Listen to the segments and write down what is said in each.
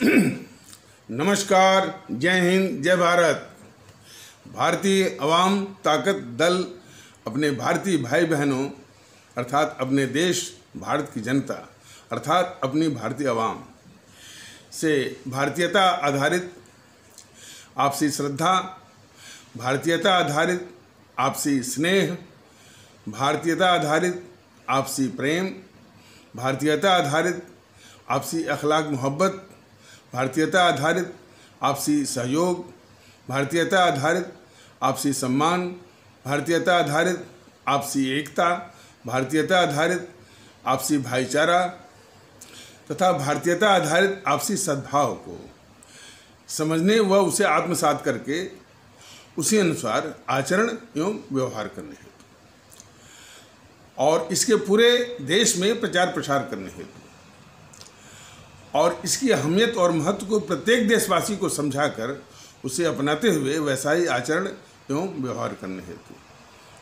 नमस्कार, जय हिंद, जय भारत। भारतीय अवाम ताकत दल अपने भारतीय भाई बहनों अर्थात अपने देश भारत की जनता अर्थात अपनी भारतीय अवाम से भारतीयता आधारित आपसी श्रद्धा, भारतीयता आधारित आपसी स्नेह, भारतीयता आधारित आपसी प्रेम, भारतीयता आधारित आपसी अखलाक मोहब्बत, भारतीयता आधारित आपसी सहयोग, भारतीयता आधारित आपसी सम्मान, भारतीयता आधारित आपसी एकता, भारतीयता आधारित आपसी भाईचारा तथा भारतीयता आधारित आपसी सद्भाव को समझने व उसे आत्मसात करके उसी अनुसार आचरण एवं व्यवहार करने हेतु और इसके पूरे देश में प्रचार प्रसार करने हेतु और इसकी अहमियत और महत्व को प्रत्येक देशवासी को समझाकर उसे अपनाते हुए वैसा ही आचरण एवं व्यवहार करने हेतु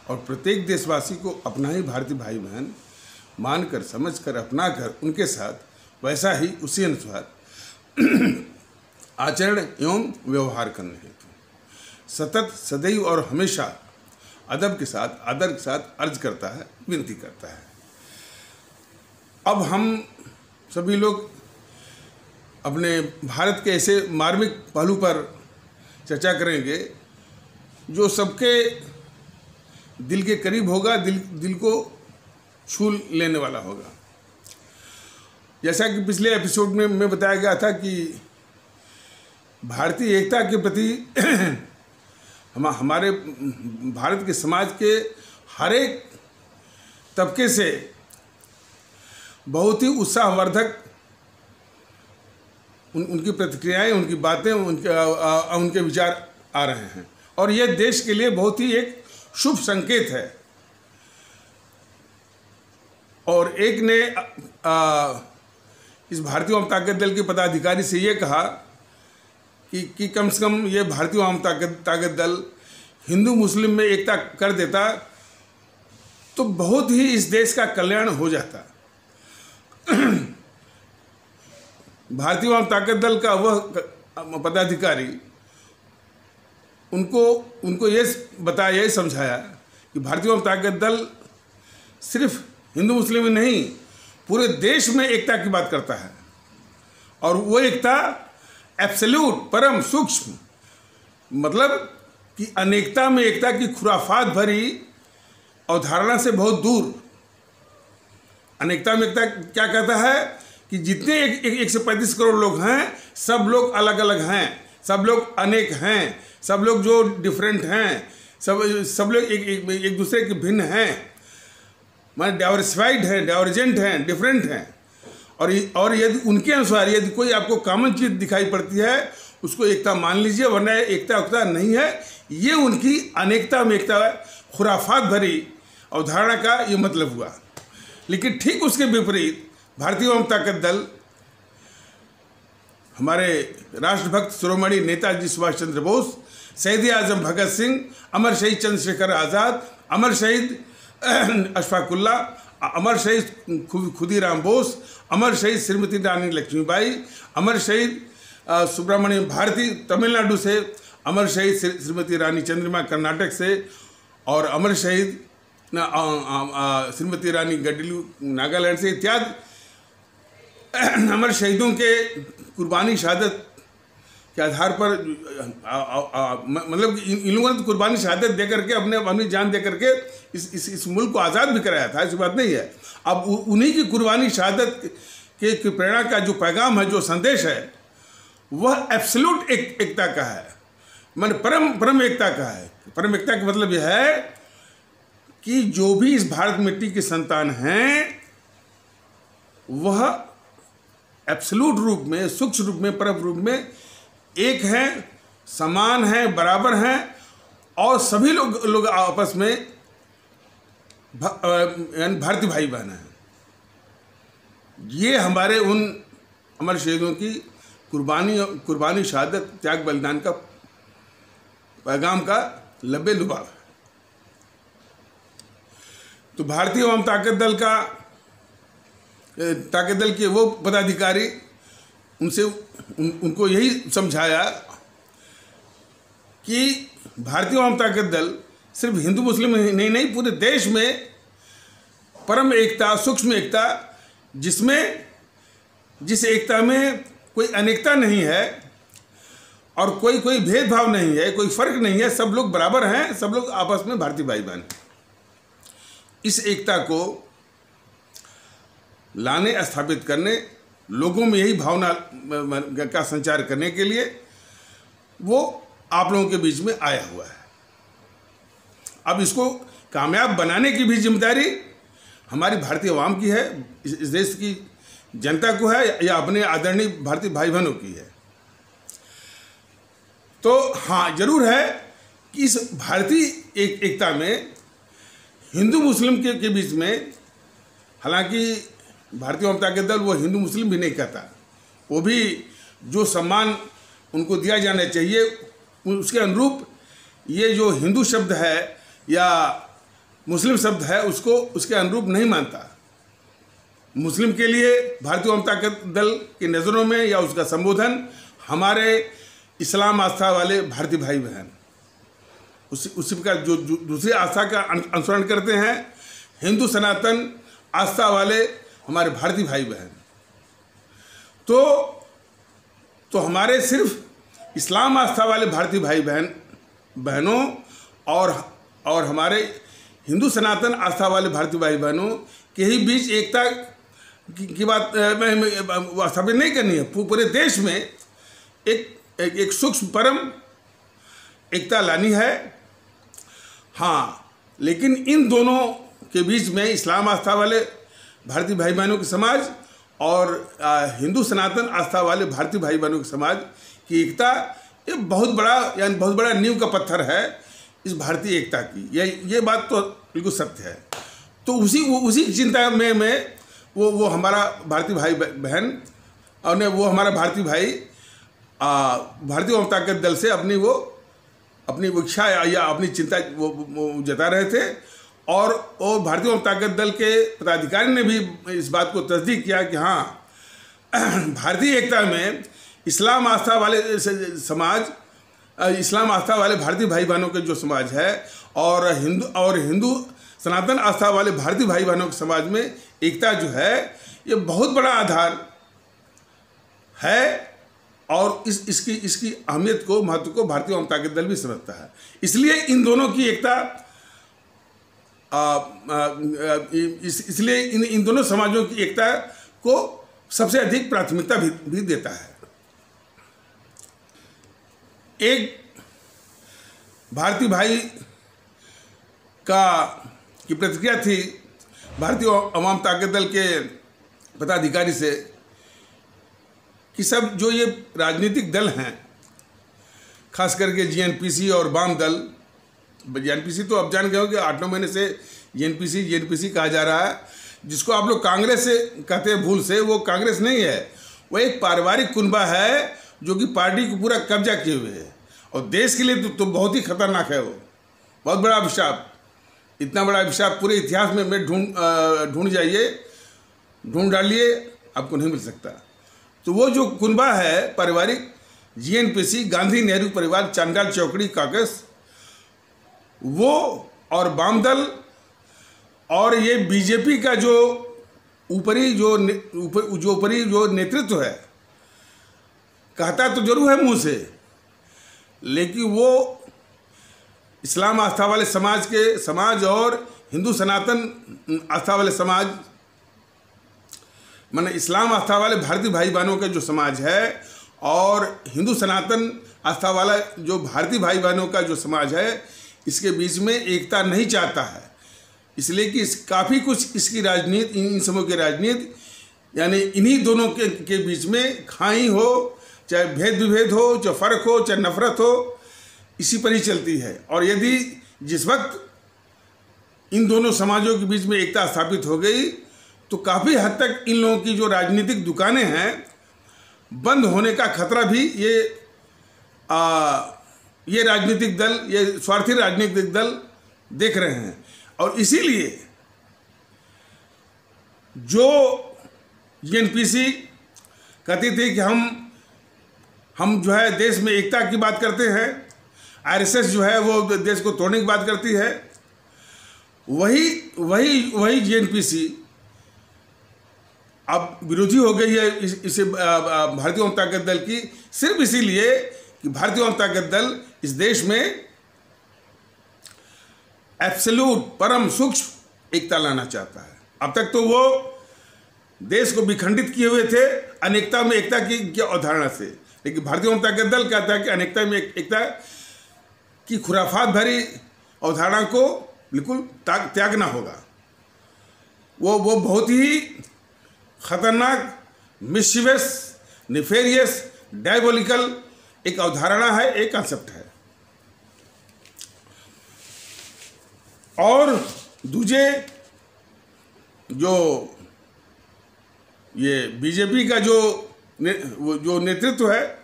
और प्रत्येक देशवासी को अपना ही भारतीय भाई बहन मानकर, समझकर, अपनाकर उनके साथ वैसा ही उसी अनुसार आचरण एवं व्यवहार करने हेतु सतत, सदैव और हमेशा अदब के साथ, आदर के साथ अर्ज करता है, विनती करता है। अब हम सभी लोग अपने भारत के ऐसे मार्मिक पहलू पर चर्चा करेंगे जो सबके दिल के करीब होगा, दिल को छू लेने वाला होगा। जैसा कि पिछले एपिसोड में बताया गया था कि भारतीय एकता के प्रति हमारे भारत के समाज के हर एक तबके से बहुत ही उत्साहवर्धक उनकी प्रतिक्रियाएं, उनकी बातें, उनके विचार आ रहे हैं और यह देश के लिए बहुत ही एक शुभ संकेत है। और एक ने इस भारतीय आवाम ताकत दल के पदाधिकारी से ये कहा कि कम से कम ये भारतीय आवाम ताकत दल हिंदू मुस्लिम में एकता कर देता तो बहुत ही इस देश का कल्याण हो जाता। भारतीय आवाम ताकत दल का वह पदाधिकारी उनको ये बताया, ये समझाया कि भारतीय आवाम ताकत दल सिर्फ हिंदू मुस्लिम में नहीं पूरे देश में एकता की बात करता है और वो एकता एब्सोल्यूट, परम सूक्ष्म, मतलब कि अनेकता में एकता की खुराफात भरी अवधारणा से बहुत दूर। अनेकता में एकता क्या कहता है कि जितने 135 करोड़ लोग हैं सब लोग अलग अलग हैं, सब लोग अनेक हैं, सब लोग जो डिफरेंट हैं, सब लोग एक दूसरे के भिन्न हैं, माने डाइवर्सिफाइड हैं, डाइवर्जेंट हैं, डिफरेंट हैं। और यदि उनके अनुसार यदि कोई आपको कॉमन चीज़ दिखाई पड़ती है उसको एकता मान लीजिए, वरना एकता उकता नहीं है। ये उनकी अनेकता में एकता खुराफात भरी अवधारणा का ये मतलब हुआ। लेकिन ठीक उसके विपरीत भारतीय आवाम ताकत दल हमारे राष्ट्रभक्त शिरोमणि नेताजी सुभाष चंद्र बोस, शहीद आजम भगत सिंह, अमर शहीद चंद्रशेखर आज़ाद, अमर शहीद अशफाक उल्लाह, अमर शहीद खुदीराम बोस, अमर शहीद श्रीमती रानी लक्ष्मीबाई, अमर शहीद सुब्रमण्यम भारती तमिलनाडु से, अमर शहीद श्रीमती रानी चंद्रिमा कर्नाटक से और अमर शहीद श्रीमती रानी गडलू नागालैंड से इत्यादि अमर शहीदों के कुर्बानी शहादत के आधार पर मतलब इन लोगों ने कुर्बानी शहादत दे करके अपनी जान दे करके इस मुल्क को आज़ाद भी कराया था, ऐसी बात नहीं है। अब उन्हीं की कुर्बानी शहादत के प्रेरणा का जो पैगाम है, जो संदेश है, वह एब्सोल्यूट एकता का है, माने परम एकता का है। परम एकता का मतलब यह है कि जो भी इस भारत मिट्टी की संतान हैं वह एब्सोल्यूट रूप में, सूक्ष्म रूप में, परम रूप में एक हैं, समान हैं, बराबर हैं और सभी लोग आपस में भारतीय भाई बहन हैं। ये हमारे उन अमर शहीदों की कुर्बानी शहादत, त्याग, बलिदान का पैगाम का लबे लुभाव है। तो भारतीय आवाम ताकत दल के वो पदाधिकारी उनसे उनको यही समझाया कि भारतीय आवाम ताकत दल सिर्फ हिंदू मुस्लिम नहीं पूरे देश में परम एकता, सूक्ष्म एकता, जिस एकता में कोई अनेकता नहीं है और कोई भेदभाव नहीं है, कोई फर्क नहीं है, सब लोग बराबर हैं, सब लोग आपस में भारतीय भाई बहन। इस एकता को लाने, स्थापित करने, लोगों में यही भावना का संचार करने के लिए वो आप लोगों के बीच में आया हुआ है। अब इसको कामयाब बनाने की भी जिम्मेदारी हमारी भारतीय आवाम की है, इस देश की जनता को है, या अपने आदरणीय भारतीय भाई बहनों की है। तो हाँ, जरूर है कि इस भारतीय एकता में हिंदू मुस्लिम के बीच में, हालांकि भारतीय आवाम ताकत दल वो हिंदू मुस्लिम भी नहीं कहता, वो भी जो सम्मान उनको दिया जाना चाहिए उसके अनुरूप ये जो हिंदू शब्द है या मुस्लिम शब्द है उसको उसके अनुरूप नहीं मानता। मुस्लिम के लिए भारतीय आवाम ताकत दल की नज़रों में या उसका संबोधन हमारे इस्लाम आस्था वाले भारतीय भाई बहन, उसी का जो दूसरी आस्था का अनुसरण करते हैं, हिंदू सनातन आस्था वाले हमारे भारतीय भाई बहन, तो हमारे सिर्फ इस्लाम आस्था वाले भारतीय भाई बहनों और हमारे हिंदू सनातन आस्था वाले भारतीय भाई बहनों के ही बीच एकता की बात स्थापित नहीं करनी है। पूरे देश में एक सूक्ष्म परम एकता लानी है। हाँ, लेकिन इन दोनों के बीच में इस्लाम आस्था वाले भारतीय भाई बहनों के समाज और हिंदू सनातन आस्था वाले भारतीय भाई बहनों के समाज की एकता, ये बहुत बड़ा नींव का पत्थर है इस भारतीय एकता की। ये बात तो बिल्कुल सत्य है। तो उसी चिंता में वो हमारा भारतीय भाई बहन और वो हमारा भारतीय भाई भारतीय आवाम ताकत दल से अपनी इच्छा या अपनी चिंता वो जता रहे थे, और भारतीय आवाम ताकत दल के पदाधिकारी ने भी इस बात को तस्दीक किया कि हाँ, भारतीय एकता में इस्लाम आस्था वाले समाज, इस्लाम आस्था वाले भारतीय भाई बहनों के जो समाज है और हिंदू सनातन आस्था वाले भारतीय भाई बहनों के समाज में एकता जो है ये बहुत बड़ा आधार है, और इसकी अहमियत को, महत्व को भारतीय आवाम ताकत दल भी समझता है। इसलिए इन दोनों की एकता, इसलिए इन दोनों समाजों की एकता को सबसे अधिक प्राथमिकता भी देता है। एक भारतीय भाई की प्रतिक्रिया थी भारतीय आवाम ताकत दल के पदाधिकारी से कि सब जो ये राजनीतिक दल हैं, खास करके जीएनपीसी और वाम दल, जीएनपीसी तो अब जान गए हो कि 8-9 महीने से जीएनपीसी कहा जा रहा है, जिसको आप लोग कांग्रेस से कहते हैं भूल से। वो कांग्रेस नहीं है, वो एक पारिवारिक कुनबा है जो कि पार्टी को पूरा कब्जा किए हुए है, और देश के लिए तो बहुत ही खतरनाक है। वो बहुत बड़ा अभिशाप, इतना बड़ा अभिशाप पूरे इतिहास में ढूंढ डालिए, आपको नहीं मिल सकता। तो वो जो कुनबा है पारिवारिक, जीएनपीसी, गांधी नेहरू परिवार, चांडाल चौकड़ी काकस, वो और वाम दल और ये बीजेपी का जो ऊपरी जो नेतृत्व है, कहता तो जरूर है मुंह से, लेकिन वो इस्लाम आस्था वाले समाज और हिंदू सनातन आस्था वाले समाज, माने इस्लाम आस्था वाले भारतीय भाई बहनों का जो समाज है और हिंदू सनातन आस्था वाला जो भारतीय भाई बहनों का जो समाज है, इसके बीच में एकता नहीं चाहता है। इसलिए कि काफ़ी कुछ इसकी राजनीति, इन समूह की राजनीति, यानी इन्हीं दोनों के बीच में खाई हो, चाहे भेद विभेद हो, चाहे फ़र्क हो, चाहे नफरत हो, इसी पर ही चलती है। और यदि जिस वक्त इन दोनों समाजों के बीच में एकता स्थापित हो गई तो काफ़ी हद तक इन लोगों की जो राजनीतिक दुकानें हैं बंद होने का खतरा भी ये राजनीतिक दल, ये स्वार्थी राजनीतिक दल देख रहे हैं। और इसीलिए जो जीएनपीसी कहती थी कि हम हम जो है देश में एकता की बात करते हैं, आरएसएस जो है वो देश को तोड़ने की बात करती है, वही वही वही जेएनपीसी अब विरोधी हो गई है इसे भारतीय जनता दल की, सिर्फ इसीलिए कि भारतीय जनता दल इस देश में एब्सोल्यूट परम सूक्ष्म एकता लाना चाहता है। अब तक तो वो देश को विखंडित किए हुए थे अनेकता में एकता की अवधारणा से, लेकिन भारतीय जनता दल कहता है कि अनेकता में एकता की खुराफात भरी अवधारणा को बिल्कुल त्यागना होगा। वो बहुत ही खतरनाक, मिस्chievous, नेफेरियस, डायबोलिकल एक अवधारणा है, एक कंसेप्ट है। और दूजे जो ये बीजेपी का जो नेतृत्व है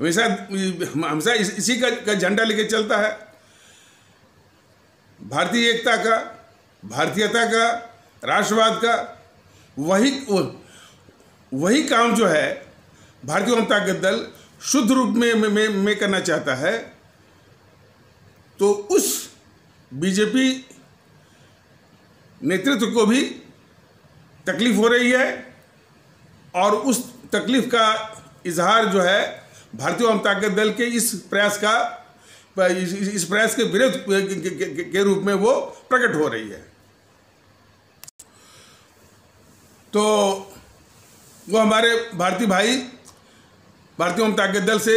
हमेशा इसी का झंडा लेके चलता है, भारतीय एकता का, भारतीयता का, राष्ट्रवाद का। वही काम जो है भारतीय जनता दल शुद्ध रूप में करना चाहता है। तो उस बीजेपी नेतृत्व को भी तकलीफ हो रही है और उस तकलीफ का इजहार जो है भारतीय जनता दल के इस प्रयास के विरोध के रूप में वो प्रकट हो रही है। तो वो हमारे भारतीय भाई भारतीय जनता दल से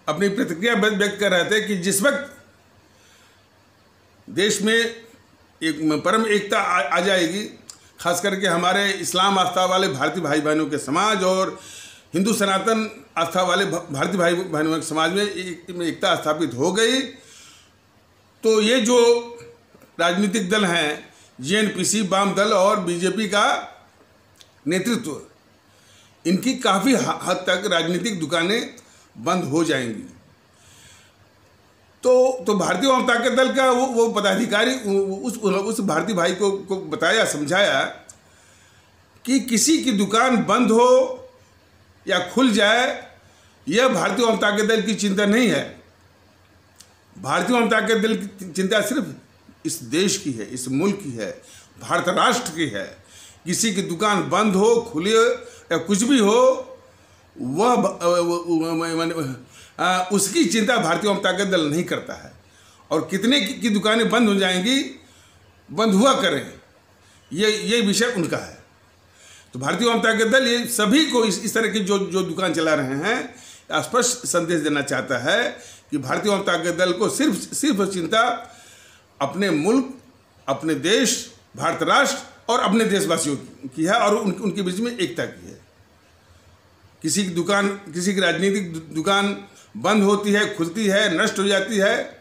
अपनी प्रतिक्रिया व्यक्त कर रहे थे कि जिस वक्त देश में एक परम एकता आ जाएगी, खास करके हमारे इस्लाम आस्था वाले भारतीय भाई बहनों के समाज और हिंदू सनातन आस्था वाले भारतीय भाई बहनों के समाज में एकता स्थापित हो गई, तो ये जो राजनीतिक दल हैं जेएनपीसी, वाम दल और बीजेपी का नेतृत्व, इनकी काफ़ी हद तक राजनीतिक दुकानें बंद हो जाएंगी। तो भारतीय जनता दल का वो पदाधिकारी उस भारतीय भाई को बताया, समझाया कि किसी की दुकान बंद हो या खुल जाए, यह भारतीय जनता दल की चिंता नहीं है। भारतीय जनता दल की चिंता सिर्फ इस देश की है, इस मुल्क की है, भारत राष्ट्र की है। किसी की दुकान बंद हो, खुले या कुछ भी हो, उसकी चिंता भारतीय जनता दल नहीं करता है। और कितने की दुकानें बंद हो जाएंगी, बंद हुआ करें, ये विषय उनका है। तो भारतीय जनता दल ये सभी को इस तरह की जो दुकान चला रहे हैं, स्पष्ट संदेश देना चाहता है कि भारतीय जनता दल को सिर्फ चिंता अपने मुल्क, अपने देश, भारत राष्ट्र और अपने देशवासियों की है और उनके बीच में एकता की है। किसी की दुकान, किसी की राजनीतिक दुकान बंद होती है, खुलती है, नष्ट हो जाती है,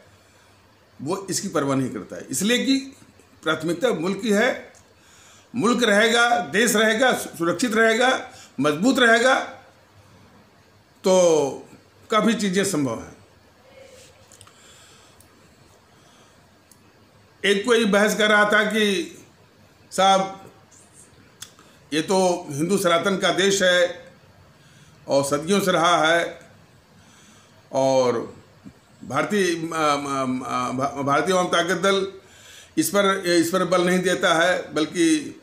वो इसकी परवाह नहीं करता है, इसलिए कि प्राथमिकता मुल्क की है। मुल्क रहेगा, देश रहेगा, सुरक्षित रहेगा, मजबूत रहेगा, तो काफ़ी चीज़ें संभव हैं। एक कोई बहस कर रहा था कि साहब ये तो हिंदू सनातन का देश है और सदियों से रहा है और भारतीय जनता दल इस पर बल नहीं देता है, बल्कि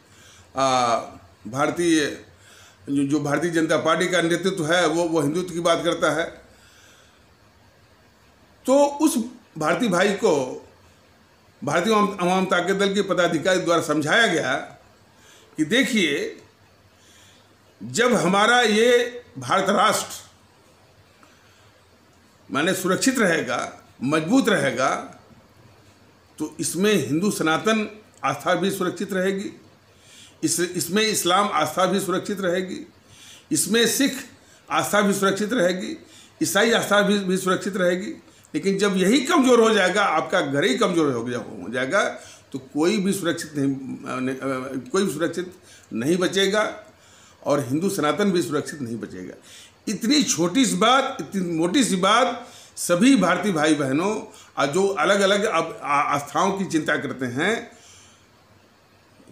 जो भारतीय जनता पार्टी का नेतृत्व है वो हिंदुत्व की बात करता है। तो उस भारतीय भाई को भारतीय जनता दल के पदाधिकारी द्वारा समझाया गया कि देखिए, जब हमारा ये भारत राष्ट्र माने सुरक्षित रहेगा, मजबूत रहेगा, तो इसमें हिंदू सनातन आस्था भी सुरक्षित रहेगी, इसमें इस्लाम आस्था भी सुरक्षित रहेगी, इसमें सिख आस्था भी सुरक्षित रहेगी, ईसाई आस्था भी सुरक्षित रहेगी। लेकिन जब यही कमज़ोर हो जाएगा, आपका घर ही कमज़ोर हो जाएगा, तो कोई भी सुरक्षित नहीं बचेगा और हिंदू सनातन भी सुरक्षित नहीं बचेगा। इतनी छोटी सी बात, इतनी मोटी सी बात सभी भारतीय भाई बहनों जो अलग अलग आस्थाओं की चिंता करते हैं,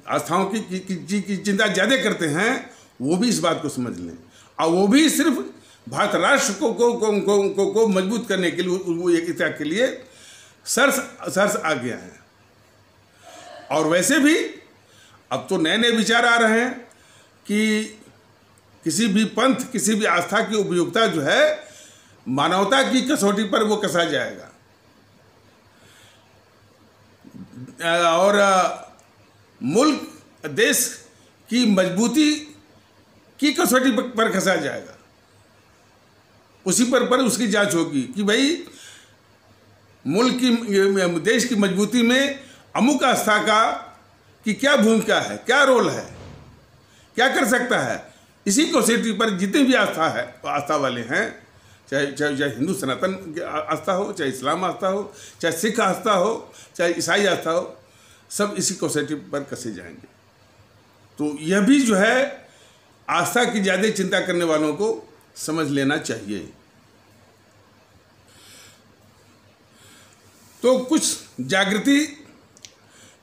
आस्थाओं की चिंता ज़्यादा करते हैं, वो भी इस बात को समझ लें। और वो भी सिर्फ भारत राष्ट्र को मजबूत करने के लिए, वो एकता के लिए सरस आ गया है। और वैसे भी अब तो नए नए विचार आ रहे हैं कि किसी भी पंथ, किसी भी आस्था की उपयोगिता जो है मानवता की कसौटी पर वो कसा जाएगा और मुल्क, देश की मजबूती की कसौटी पर कसा जाएगा। उसी पर उसकी जांच होगी कि भाई मुल्क की, देश की मजबूती में अमुक आस्था की क्या भूमिका है, क्या रोल है, क्या कर सकता है। इसी कसौटी पर जितने भी आस्था वाले हैं, चाहे हिंदू सनातन आस्था हो, चाहे इस्लाम आस्था हो, चाहे सिख आस्था हो, चाहे ईसाई आस्था हो, सब इसी कसौटी पर कसे जाएंगे। तो यह भी जो है आस्था की ज़्यादा चिंता करने वालों को समझ लेना चाहिए। तो कुछ जागृति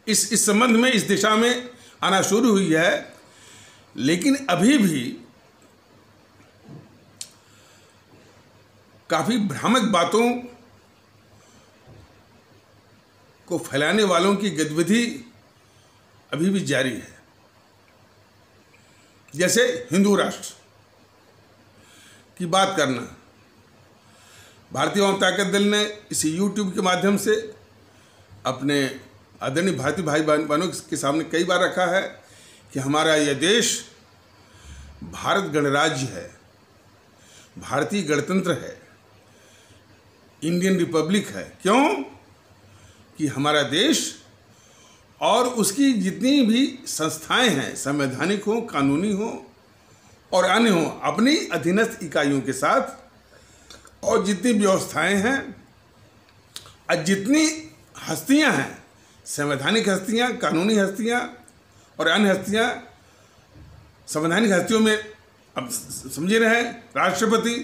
इस संबंध में, इस दिशा में आना शुरू हुई है, लेकिन अभी भी काफ़ी भ्रामक बातों को फैलाने वालों की गतिविधि अभी भी जारी है। जैसे हिंदू राष्ट्र की बात करना, भारतीय आवाम ताकत दल ने इस यूट्यूब के माध्यम से अपने आदरणीय भारतीय भाई बहनों के सामने कई बार रखा है कि हमारा यह देश भारत गणराज्य है, भारतीय गणतंत्र है, इंडियन रिपब्लिक है। क्यों? कि हमारा देश और उसकी जितनी भी संस्थाएं हैं, संवैधानिक हो, कानूनी हो और अन्य हो, अपनी अधीनस्थ इकाइयों के साथ, और जितनी व्यवस्थाएं हैं और जितनी हस्तियां हैं, संवैधानिक हस्तियां, कानूनी हस्तियां और अन्य हस्तियां, संवैधानिक हस्तियों में अब समझे रहे राष्ट्रपति,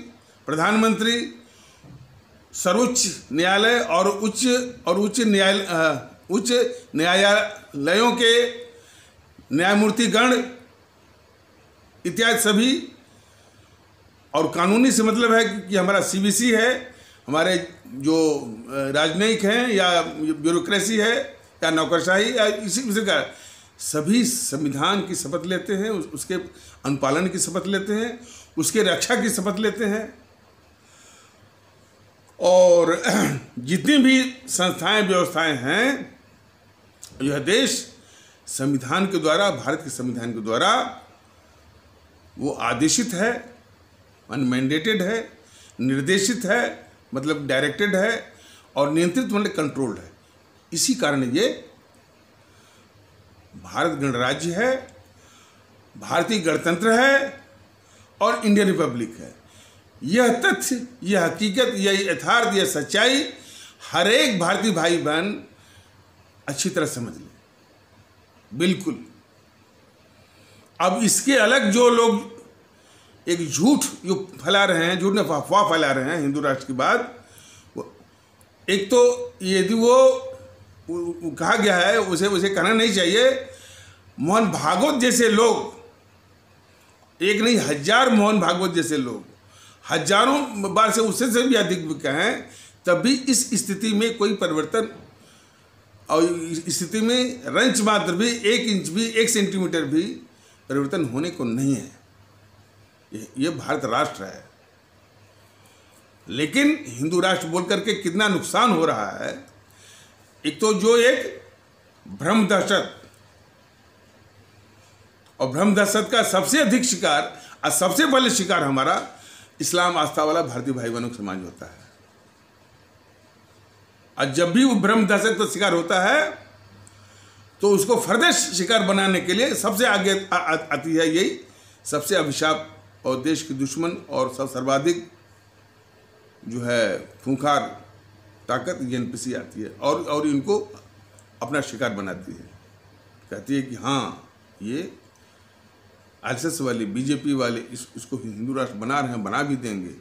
प्रधानमंत्री, सर्वोच्च न्यायालय और उच्च न्यायालयों के न्यायमूर्तिगण इत्यादि सभी, और कानूनी से मतलब है कि हमारा सीबीसी है, हमारे जो राजनयिक हैं या ब्यूरोक्रेसी है या नौकरशाही या इसी प्रकार सभी संविधान की शपथ लेते हैं, उसके अनुपालन की शपथ लेते हैं, उसके रक्षा की शपथ लेते हैं। और जितनी भी संस्थाएं, व्यवस्थाएं हैं, यह देश संविधान के द्वारा, भारत के संविधान के द्वारा वो आदेशित है, अनमैंडेटेड है, निर्देशित है, मतलब डायरेक्टेड है, और नियंत्रित मतलब कंट्रोल्ड है। इसी कारण ये भारत गणराज्य है, भारतीय गणतंत्र है और इंडियन रिपब्लिक है। यह तथ्य, यह हकीकत, यह यथार्थ, यह सच्चाई हर एक भारतीय भाई बहन अच्छी तरह समझ ले, बिल्कुल। अब इसके अलग जो लोग एक झूठ जो फैला रहे हैं, झूठ में अफवाह फैला रहे हैं हिंदू राष्ट्र की बात, एक तो यदि वो कहा गया है, उसे कहना नहीं चाहिए। मोहन भागवत जैसे लोग, एक नहीं हजार मोहन भागवत जैसे लोग हजारों बार से उससे से भी अधिक कहें, तब भी इस स्थिति में कोई परिवर्तन, और इस स्थिति में रंच मात्र भी, 1 इंच भी, 1 सेंटीमीटर भी परिवर्तन होने को नहीं है। ये भारत राष्ट्र है। लेकिन हिंदू राष्ट्र बोल करके कितना नुकसान हो रहा है। एक तो जो एक भ्रम दहशत, और भ्रम दहशत का सबसे अधिक शिकार और सबसे पहले शिकार हमारा इस्लाम आस्था वाला भारतीय भाई बहनों का समाज होता है। और जब भी वो भ्रम दहशत का शिकार होता है तो उसको फर्दर शिकार बनाने के लिए सबसे आगे आती है यही सबसे अभिशाप और देश की दुश्मन और सर्वाधिक जो है खूंखार ताकत एनपीसी आती है और इनको अपना शिकार बनाती है। कहती है कि हाँ, ये आरएसएस वाले, बीजेपी वाले इसको हिंदू राष्ट्र बना रहे हैं, बना भी देंगे,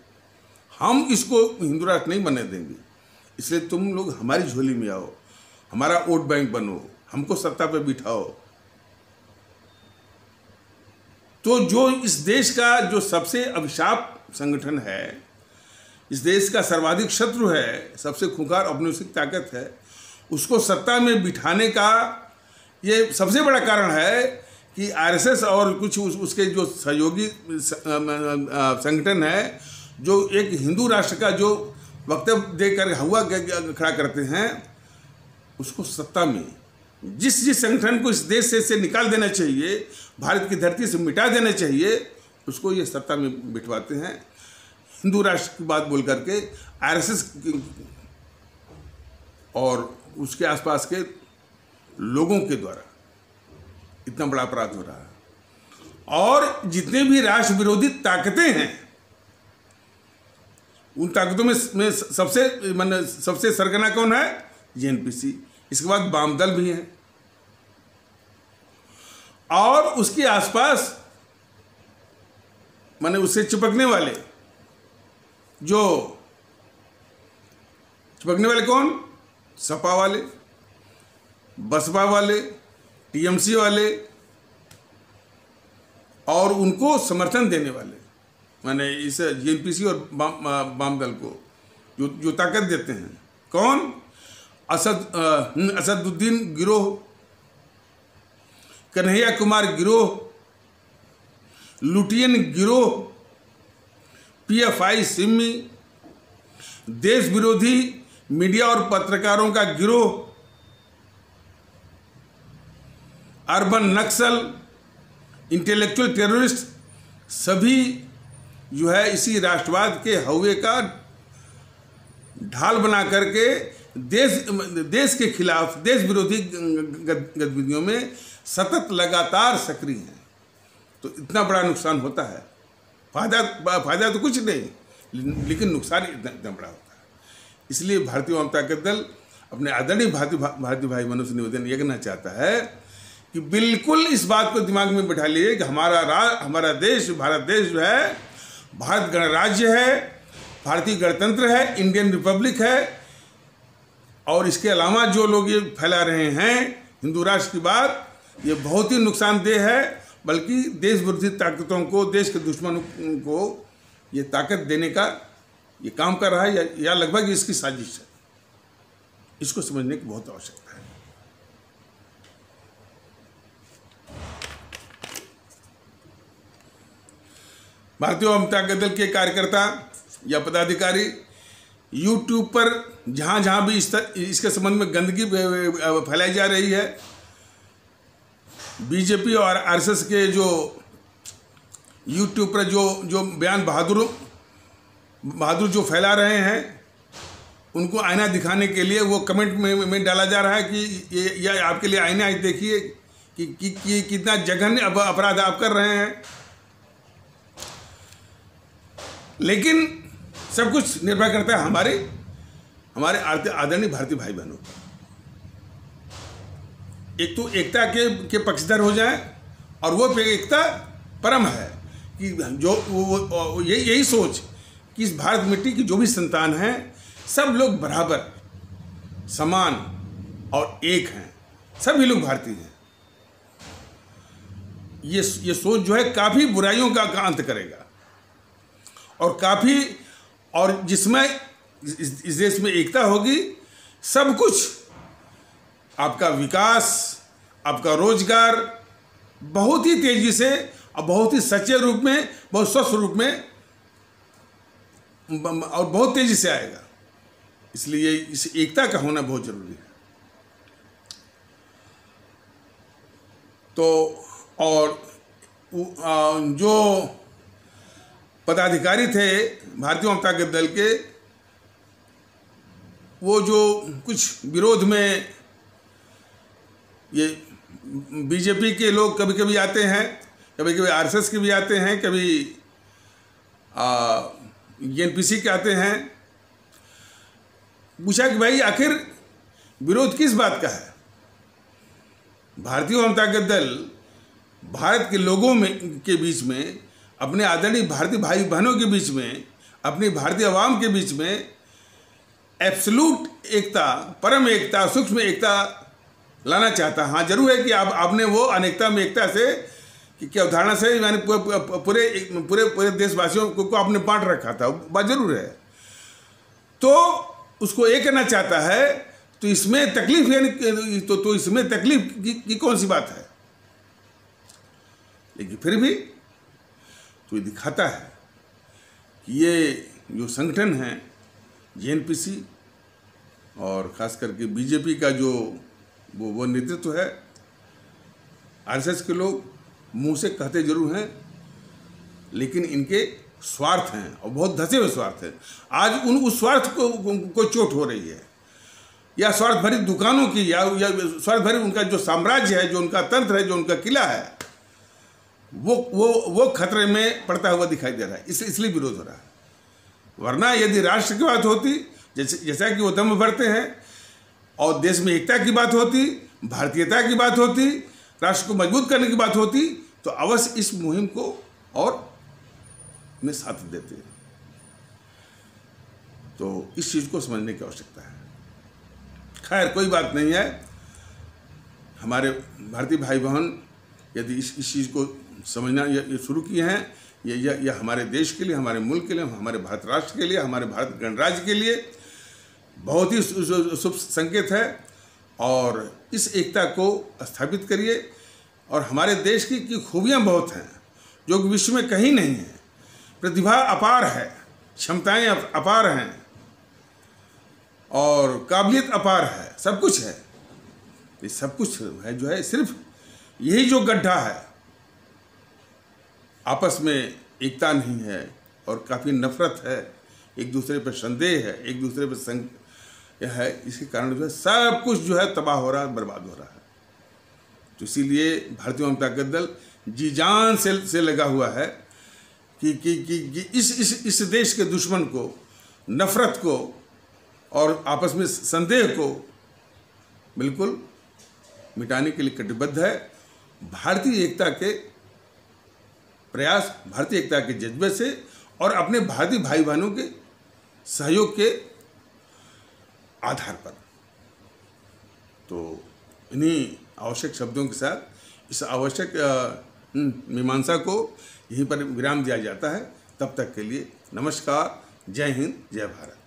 हम इसको हिंदू राष्ट्र नहीं बनने देंगे, इसलिए तुम लोग हमारी झोली में आओ, हमारा वोट बैंक बनो, हमको सत्ता पे बिठाओ। तो जो इस देश का जो सबसे अभिशाप संगठन है, इस देश का सर्वाधिक शत्रु है, सबसे खूंखार औपनिवेशिक ताकत है, उसको सत्ता में बिठाने का ये सबसे बड़ा कारण है कि आरएसएस और कुछ उसके जो सहयोगी संगठन है, जो एक हिंदू राष्ट्र का जो वक्तव्य देकर हुआ खड़ा करते हैं, उसको सत्ता में जिस संगठन को इस देश से निकाल देना चाहिए, भारत की धरती से मिटा देना चाहिए, उसको ये सत्ता में बिठवाते हैं। हिंदू राष्ट्र की बात बोल करके आरएसएस और उसके आसपास के लोगों के द्वारा इतना बड़ा अपराध हो रहा है। और जितने भी राष्ट्र विरोधी ताकतें हैं, उन ताकतों में सबसे सरगना कौन है? जेएनपीसी। इसके बाद वाम दल भी है, और उसके आसपास उससे चिपकने वाले कौन? सपा वाले, बसपा वाले, टीएमसी वाले और उनको समर्थन देने वाले, इस जेएनपीसी और वाम दल को जो ताकत देते हैं। कौन? असदुद्दीन गिरोह, कन्हैया कुमार गिरोह, लुटियन गिरोह, पीएफआई सिमी, देश विरोधी मीडिया और पत्रकारों का गिरोह, अर्बन नक्सल, इंटेलेक्चुअल टेररिस्ट, सभी जो है इसी राष्ट्रवाद के हौवे का ढाल बना करके देश के खिलाफ, देश विरोधी गतिविधियों में सतत लगातार सक्रिय हैं। तो इतना बड़ा नुकसान होता है। फायदा तो कुछ नहीं, लेकिन नुकसान इतना बड़ा होता है। इसलिए भारतीय वाम ताकत दल अपने आदरणीय भारतीय भाई बहनों से निवेदन ये करना चाहता है कि बिल्कुल इस बात को दिमाग में बैठा लिए कि हमारा देश, भारत देश जो है, भारत गणराज्य है, भारतीय गणतंत्र है, इंडियन रिपब्लिक है, और इसके अलावा जो लोग ये फैला रहे हैं हिंदू राष्ट्र की बात, ये बहुत ही नुकसानदेह है। बल्कि देश विरोधी ताकतों को, देश के दुश्मनों को ये ताकत देने का ये काम कर रहा है, या लगभग इसकी साजिश है। इसको समझने की बहुत आवश्यकता है। भारतीय वाम ताकत दल के कार्यकर्ता या पदाधिकारी यूट्यूब पर जहाँ भी इसके संबंध में गंदगी फैलाई जा रही है, बीजेपी और आरएसएस के जो यूट्यूब पर जो बयान बहादुर जो फैला रहे हैं, उनको आईना दिखाने के लिए वो कमेंट में डाला जा रहा है कि ये आपके लिए आईना है, देखिए कि कितना जघन्य अपराध आप कर रहे हैं। लेकिन सब कुछ निर्भर करता है हमारे आदरणीय भारतीय भाई बहनों पर। एक तो एकता के पक्षधर हो जाए, और वो एकता परम है कि जो यही सोच कि इस भारत मिट्टी की जो भी संतान हैं, सब लोग बराबर, समान और एक हैं, सभी लोग भारतीय हैं। ये सोच जो है काफ़ी बुराइयों का अंत करेगा, और जिसमें इस देश में एकता होगी, सब कुछ, आपका विकास, आपका रोजगार बहुत ही तेजी से और बहुत ही सच्चे रूप में, बहुत स्वस्थ रूप में और बहुत तेजी से आएगा। इसलिए इस एकता का होना बहुत जरूरी है। तो और जो पदाधिकारी थे भारतीय वाम ताकत दल के, वो जो कुछ विरोध में ये बीजेपी के लोग कभी कभी आते हैं, कभी कभी आरएसएस के भी आते हैं, कभी जेएनपीसी के आते हैं, पूछा कि भाई आखिर विरोध किस बात का है? भारतीय वाम ताकत दल भारत के लोगों के बीच में, अपने आदरणीय भारतीय भाई बहनों के बीच में, अपनी भारतीय आवाम के बीच में एब्सोल्यूट एकता, परम एकता, सूक्ष्म एकता लाना चाहता। हाँ, जरूर है कि आपने वो अनेकता में एकता से कि अवधारणा से यानी पूरे पूरे पूरे देशवासियों को आपने बांट रखा था, बात जरूर है। तो उसको ये कहना चाहता है, तो इसमें तकलीफ यानी तो इसमें तकलीफ की कौन सी बात है? लेकिन फिर भी तो ये दिखाता है कि ये जो संगठन है जेएनपीसी और खास करके बीजेपी का जो वो नेतृत्व है, आरएसएस के लोग मुंह से कहते जरूर हैं लेकिन इनके स्वार्थ हैं और बहुत धसे हुए स्वार्थ हैं। आज उस स्वार्थ को चोट हो रही है, या स्वार्थ भरी दुकानों की, या स्वार्थ भरी उनका जो साम्राज्य है, जो उनका तंत्र है, जो उनका किला है, वो खतरे में पड़ता हुआ दिखाई दे रहा है। इसलिए विरोध हो रहा है। वरना यदि राष्ट्र की बात होती, जैसा कि वो दम भरते हैं, और देश में एकता की बात होती, भारतीयता की बात होती, राष्ट्र को मजबूत करने की बात होती, तो अवश्य इस मुहिम को और में साथ देते। तो इस चीज को समझने की आवश्यकता है। खैर कोई बात नहीं है, हमारे भारतीय भाई बहन यदि इस चीज को समझना ये शुरू किए हैं, ये हमारे देश के लिए, हमारे मुल्क के लिए, हमारे भारत राष्ट्र के लिए, हमारे भारत गणराज्य के लिए बहुत ही शुभ संकेत है। और इस एकता को स्थापित करिए। और हमारे देश की खूबियां बहुत हैं जो विश्व में कहीं नहीं है। प्रतिभा अपार है, क्षमताएं अपार हैं और काबिलियत अपार है, सब कुछ है। ये सब कुछ है जो है, सिर्फ यही जो गड्ढा है, आपस में एकता नहीं है और काफ़ी नफरत है, एक दूसरे पर संदेह है, एक दूसरे पर है। इसके कारण जो है सब कुछ जो है तबाह हो रहा है, बर्बाद हो रहा है। तो इसीलिए भारतीय जनता दल जी जान से लगा हुआ है कि इस देश के दुश्मन को, नफरत को और आपस में संदेह को बिल्कुल मिटाने के लिए कटिबद्ध है। भारतीय एकता के प्रयास, भारतीय एकता के जज्बे से और अपने भारतीय भाई बहनों के सहयोग के आधार पर। तो इन्हीं आवश्यक शब्दों के साथ इस आवश्यक मीमांसा को यहीं पर विराम दिया जाता है। तब तक के लिए नमस्कार, जय हिंद, जय भारत।